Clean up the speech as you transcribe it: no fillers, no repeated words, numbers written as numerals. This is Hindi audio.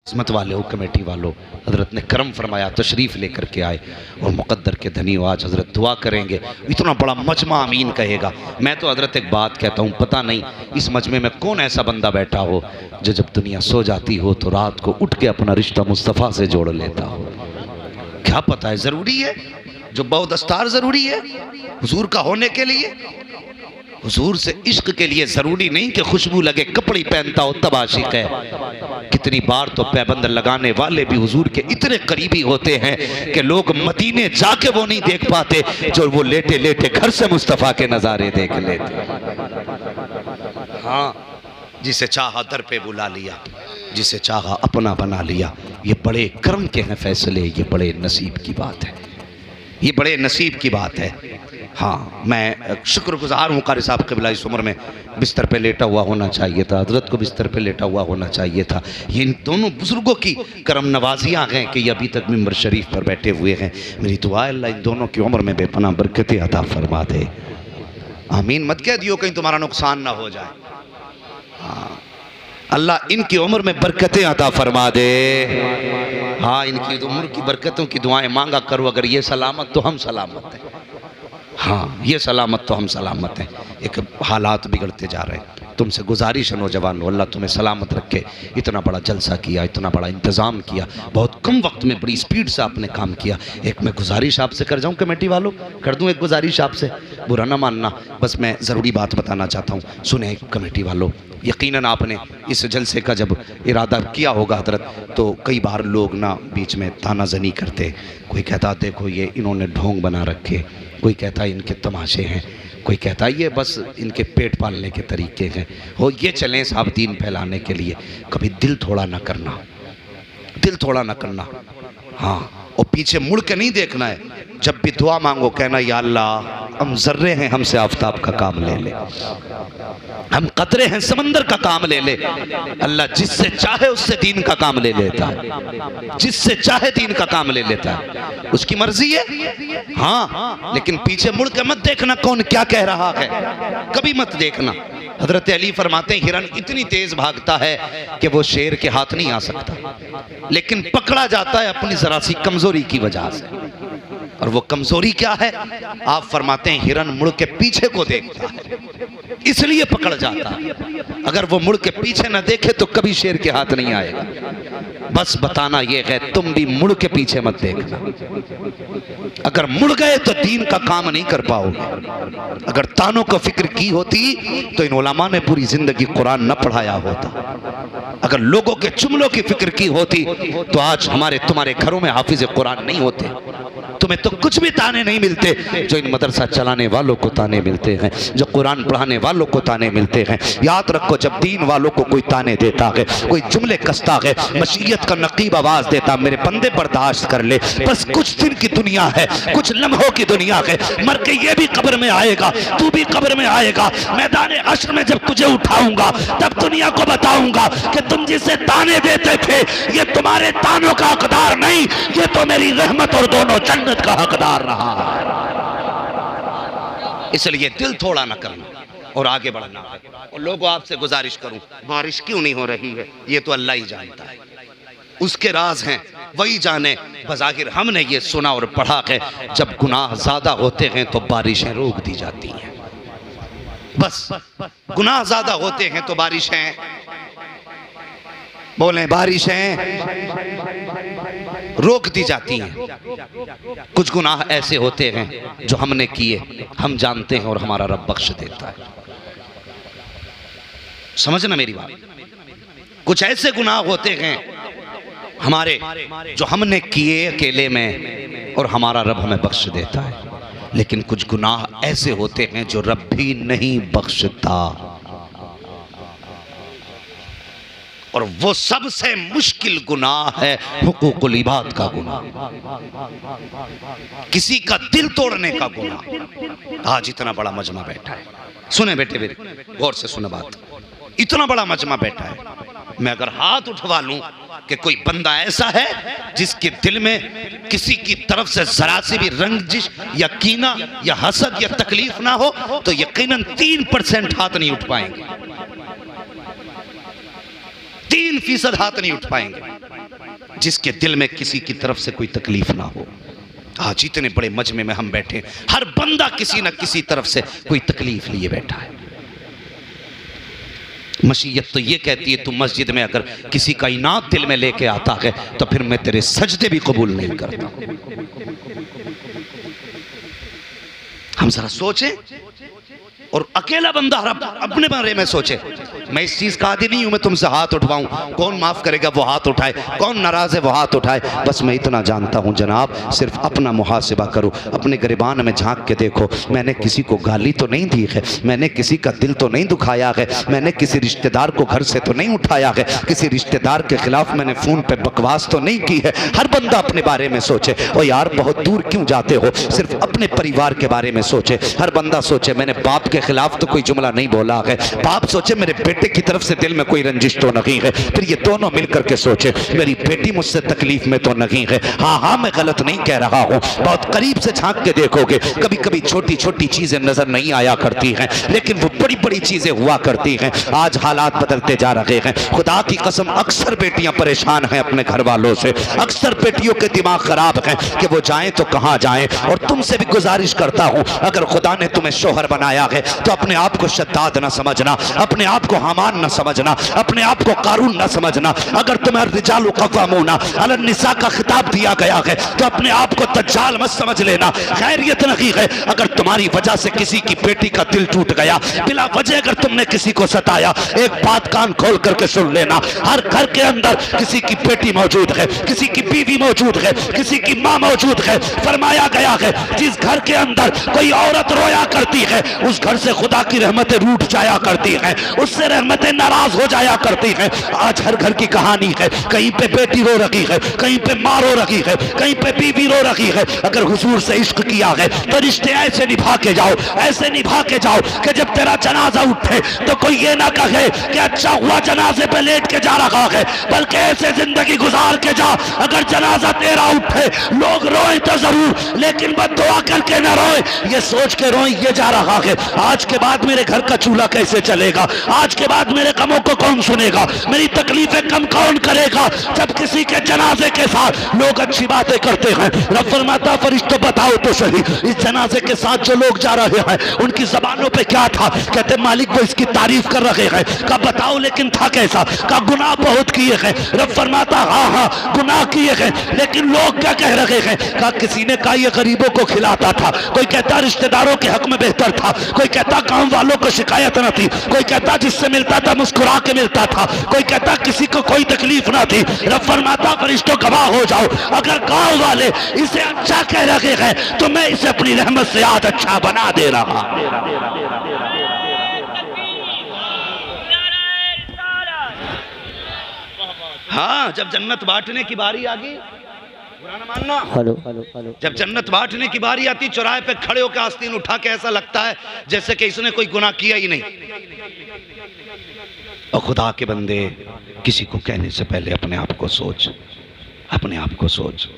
किस्मत वाले हो कमेटी वालों, हज़रत ने करम फरमाया, तशरीफ़ लेकर के आए और मुक़द्दर के धनी हो। आज हज़रत दुआ करेंगे, इतना बड़ा मजमा आमीन कहेगा। मैं तो हज़रत एक बात कहता हूँ, पता नहीं इस मजमे में कौन ऐसा बंदा बैठा हो जो जब दुनिया सो जाती हो तो रात को उठ के अपना रिश्ता मुस्तफ़ा से जोड़ लेता हो। क्या पता है, ज़रूरी है जो बहुदस्तार ज़रूरी है हुजूर का होने के लिए। हुजूर से इश्क के लिए ज़रूरी नहीं कि खुशबू लगे कपड़े पहनता हो तब आशिक है। कितनी बार तो पैबंद लगाने वाले भी हुजूर के इतने करीबी होते हैं कि लोग मदीने जाके वो नहीं देख पाते जो वो लेटे लेटे घर से मुस्तफ़ा के नज़ारे देख लेते। हाँ, जिसे चाहा दर पे बुला लिया, जिसे चाहा अपना बना लिया। ये बड़े कर्म के हैं फैसले, ये बड़े नसीब की बात है, ये बड़े नसीब की बात है। हाँ, मैं शुक्रगुजार हूँ कारी साहब क़िबला, इस उम्र में बिस्तर पे लेटा हुआ होना चाहिए था, हज़रत को बिस्तर पे लेटा हुआ होना चाहिए था। ये इन दोनों बुज़ुर्गों की करम नवाजियाँ हैं कि ये अभी तक मिंबर शरीफ पर बैठे हुए हैं। मेरी दुआ है अल्लाह इन दोनों की उम्र में बेपनाह बरकतें अता फरमा दे। आमीन मत कह दियो कहीं तुम्हारा नुकसान ना हो जाए। हाँ, अल्लाह इनकी उम्र में बरकतें अता फरमा दे। हाँ, इनकी उम्र की बरकतों की दुआएं मांगा करो। अगर ये सलामत तो हम सलामत हैं। हाँ, ये सलामत तो हम सलामत हैं। एक हालात बिगड़ते जा रहे हैं। तुमसे गुजारिश है नौजवान, अल्लाह तुम्हें सलामत रखे। इतना बड़ा जलसा किया, इतना बड़ा इंतज़ाम किया, बहुत कम वक्त में बड़ी स्पीड से आपने काम किया। एक मैं गुजारिश आपसे कर जाऊँ कमेटी वालों, कर दूँ एक गुजारिश आपसे, बुरा ना मानना, बस मैं ज़रूरी बात बताना चाहता हूँ। सुने कमेटी वालों, यकीनन आपने इस जलसे का जब इरादा किया होगा हज़रत, तो कई बार लोग ना बीच में तानाजनी करते। कोई कहता देखो ये इन्होंने ढोंग बना रखे, कोई कहता इनके तमाशे हैं, कोई कहता ये बस इनके पेट पालने के तरीके हैं। हो ये चलें साहब दीन फैलाने के लिए, कभी दिल थोड़ा ना करना, दिल थोड़ा ना करना। हाँ, और पीछे मुड़ के नहीं देखना है। जब भी दुआ मांगो कहना या अल्लाह हम जर्रे हैं, हमसे आफताब का काम ले ले, हम कतरे हैं समंदर का काम ले ले। अल्लाह जिससे चाहे उससे दीन का काम ले लेता है, जिससे चाहे दीन का काम ले लेता है, उसकी मर्जी है। हाँ, लेकिन पीछे मुड़ के मत देखना कौन क्या कह रहा है, कभी मत देखना। हजरत अली फरमाते हैं हिरन इतनी तेज भागता है कि वो शेर के हाथ नहीं आ सकता, लेकिन पकड़ा जाता है अपनी जरा सी कमजोरी की वजह से। और वो कमजोरी क्या है? आप फरमाते हैं हिरन मुड़ के पीछे को देखता है, इसलिए पकड़ जाता है। अगर वो मुड़ के पीछे न देखे तो कभी शेर के हाथ नहीं आएगा। बस बताना ये है, तुम भी मुड़ के पीछे मत देखना। अगर मुड़ गए तो दीन का काम नहीं कर पाओगे। अगर तानों को फिक्र की होती तो इन उलमा ने पूरी जिंदगी कुरान न पढ़ाया होता। अगर लोगों के जुमलों की फिक्र की होती तो आज हमारे तुम्हारे घरों में हाफिज कुरान नहीं होते। तुम्हें तो कुछ भी ताने नहीं मिलते जो इन मदरसा चलाने वालों को ताने मिलते हैं, जो कुरान पढ़ाने वालों को ताने मिलते हैं। याद रखो, जब दीन वालों को कोई ताने देता है, कोई जुमले कसता है, मशीयत का नकीब आवाज देता, मेरे बंदे बर्दाश्त कर ले, बस कुछ दिन की दुनिया है, कुछ लम्हों की दुनिया है, मर के ये भी कब्र में आएगा, तू भी कब्र में आएगा। मैदान हश्र में जब तुझे उठाऊंगा तब दुनिया को बताऊंगा कि तुम जिसे ताने देते थे ये तुम्हारे तानों का हकदार नहीं, ये तो मेरी रहमत और दोनों जन्नत का हकदार रहा। इसलिए दिल थोड़ा ना करना और आगे बढ़ना। और लोगों आपसे गुजारिश करूं, बारिश क्यों नहीं हो रही है ये तो अल्लाह ही जानता है, उसके राज हैं वही जाने। बज़ाहिर हमने ये सुना और पढ़ा है जब गुनाह ज्यादा होते हैं तो बारिशें रोक दी जाती हैं। बस गुनाह ज्यादा होते हैं तो बारिशें, बोले बारिशें रोक दी जाती हैं। कुछ गुनाह ऐसे होते हैं जो हमने किए, हम जानते हैं और हमारा रब बख्श देता है। समझना मेरी बात। कुछ ऐसे गुनाह होते हैं हमारे जो हमने किए अकेले में और हमारा रब हमें बख्श देता है, लेकिन कुछ गुनाह ऐसे होते हैं जो रब भी नहीं बख्शता। और वो सबसे मुश्किल गुनाह है हुकूकुल इबाद का गुनाह, किसी का दिल तोड़ने का गुनाह। आज इतना बड़ा मजमा बैठा है, सुने बेटे मेरे गौर से सुने बात, इतना बड़ा मजमा बैठा है, मैं अगर हाथ उठवा लूं कि कोई बंदा ऐसा है जिसके दिल में किसी की तरफ से जरा सी भी रंजिश या कीना या हसद या तकलीफ ना हो तो यकीनन 3% हाथ नहीं उठ पाएंगे, 3% हाथ नहीं उठ पाएंगे। जिसके दिल में किसी की तरफ से कोई तकलीफ ना हो। आज इतने बड़े मजमे में हम बैठे, हर बंदा किसी न किसी तरफ से कोई तकलीफ लिए बैठा है। मशीयत तो ये कहती है तू मस्जिद में अगर किसी का इनाम दिल में लेके आता है तो फिर मैं तेरे सजदे भी कबूल नहीं करता। हम जरा सोचें और अकेला बंदा अपने बारे में सोचे। मैं इस चीज का आदी नहीं हूं मैं तुमसे हाथ उठवाऊं, कौन माफ करेगा वो हाथ उठाए, कौन नाराज है वो हाथ उठाए। बस मैं इतना जानता हूं जनाब, सिर्फ अपना मुहासिबा करो, अपने गिरबान में झांक के देखो। मैंने किसी को गाली तो नहीं दी है, मैंने किसी का दिल तो नहीं दुखाया है, मैंने किसी रिश्तेदार को घर से तो नहीं उठाया है, किसी रिश्तेदार के खिलाफ मैंने फोन पे बकवास तो नहीं की है। हर बंदा अपने बारे में सोचे। ओ यार बहुत दूर क्यों जाते हो, सिर्फ अपने परिवार के बारे में सोचे। हर बंदा सोचे मैंने बाप के खिलाफ तो कोई जुमला नहीं बोला है, बाप सोचे मेरे बेटे की तरफ से दिल में कोई रंजिश तो नहीं है, फिर ये दोनों मिलकर के सोचे मेरी बेटी मुझसे तकलीफ में तो नहीं है। हाँ हाँ मैं गलत नहीं कह रहा हूँ, बहुत करीब से झांक के देखोगे कभी कभी छोटी छोटी चीजें नजर नहीं आया करती हैं, लेकिन वो बड़ी बड़ी चीजें हुआ करती हैं। आज हालात बदलते जा रहे हैं, खुदा की कसम अक्सर बेटियां परेशान हैं अपने घर वालों से, अक्सर बेटियों के दिमाग खराब हैं कि वो जाएं तो कहां जाएं। और तुमसे भी गुजारिश करता हूं अगर खुदा ने तुम्हें शोहर बनाया है तो अपने आप को शद्दाद न समझना, अपने आप को हमान न समझना, अपने आप को कारून न समझना। अगर तुम्हें रिजालु क़व्वामूना अलन निसा का खिताब दिया गया है तो अपने आप को दज्जाल मत समझ लेना। खैरियत नहीं है अगर तुम्हारी वजह से किसी की बेटी का दिल टूट गया, बिला वजह अगर तुमने किसी को सताया, एक बात कान खोल करके सुन लेना, हर घर के अंदर किसी की बेटी मौजूद है, किसी की बीवी मौजूद है, किसी की माँ मौजूद है। फरमाया गया है जिस घर के अंदर कोई औरत रोया करती है उस घर से खुदा की रहमतें रूठ जाया करती हैं, उससे रहमतें नाराज हो जाया करती हैं। आज हर घर की कहानी है, कहीं पे बेटी रो रही है, कहीं पे माँ रो रही है, कहीं पे बीवी रो रही है। अगर हुजूर से इश्क किया है तो रिश्ते ऐसे निभा के जाओ, ऐसे निभा के जाओ कि जब तेरा जनाजा उठे तो कोई ये ना कहे कि अच्छा हुआ जनाजे पे लेट के जा रहा है, बल्कि ऐसे जिंदगी गुजार के जा अगर जनाजा तेरा उठे लोग रोए तो जरूर लेकिन बद्दुआ करके ना रोए, ये सोच के रोए ये जा रहा है आज के बाद मेरे घर का चूल्हा कैसे चलेगा, आज के बाद मेरे गमों को कौन सुनेगा, मेरी तकलीफें कम कौन करेगा। जब किसी के जनाजे के साथ लोग अच्छी बातें करते हैं, रब फरमाता फरिश्तों बताओ तो सही इस जनाजे के साथ जो लोग जा रहे हैं उनकी जबानों पे क्या था, कहते मालिक वो इसकी तारीफ कर रहे हैं। कब बताओ लेकिन था कैसा, का गुनाह बहुत किए हैं। रब फरमाता हाँ हाँ गुनाह किए हैं लेकिन लोग क्या कह रहे हैं, का किसी ने कहा ये गरीबों को खिलाता था, कोई कहता रिश्तेदारों के हक में बेहतर था, कोई कहता गांव वालों को शिकायत न थी, कोई कहता जिससे मिलता था मुस्कुरा के मिलता था, कोई कहता किसी को कोई तकलीफ ना थी। रब फरमाता फरिश्तों गवाह हो जाओ अगर गांव वाले इसे अच्छा कह रहे हैं तो मैं इसे अपनी रहमत से आज अच्छा बना दे रहा। हाँ जब जन्नत बांटने की बारी आ गई, बुरा ना मानना, हेलो हेलो हेलो, जब जन्नत बांटने की बारी आती चौराहे पे खड़े होकर आस्तीन उठा के ऐसा लगता है जैसे कि इसने कोई गुनाह किया ही नहीं। और खुदा के बंदे किसी को कहने से पहले अपने आप को सोच, अपने आप को सोच।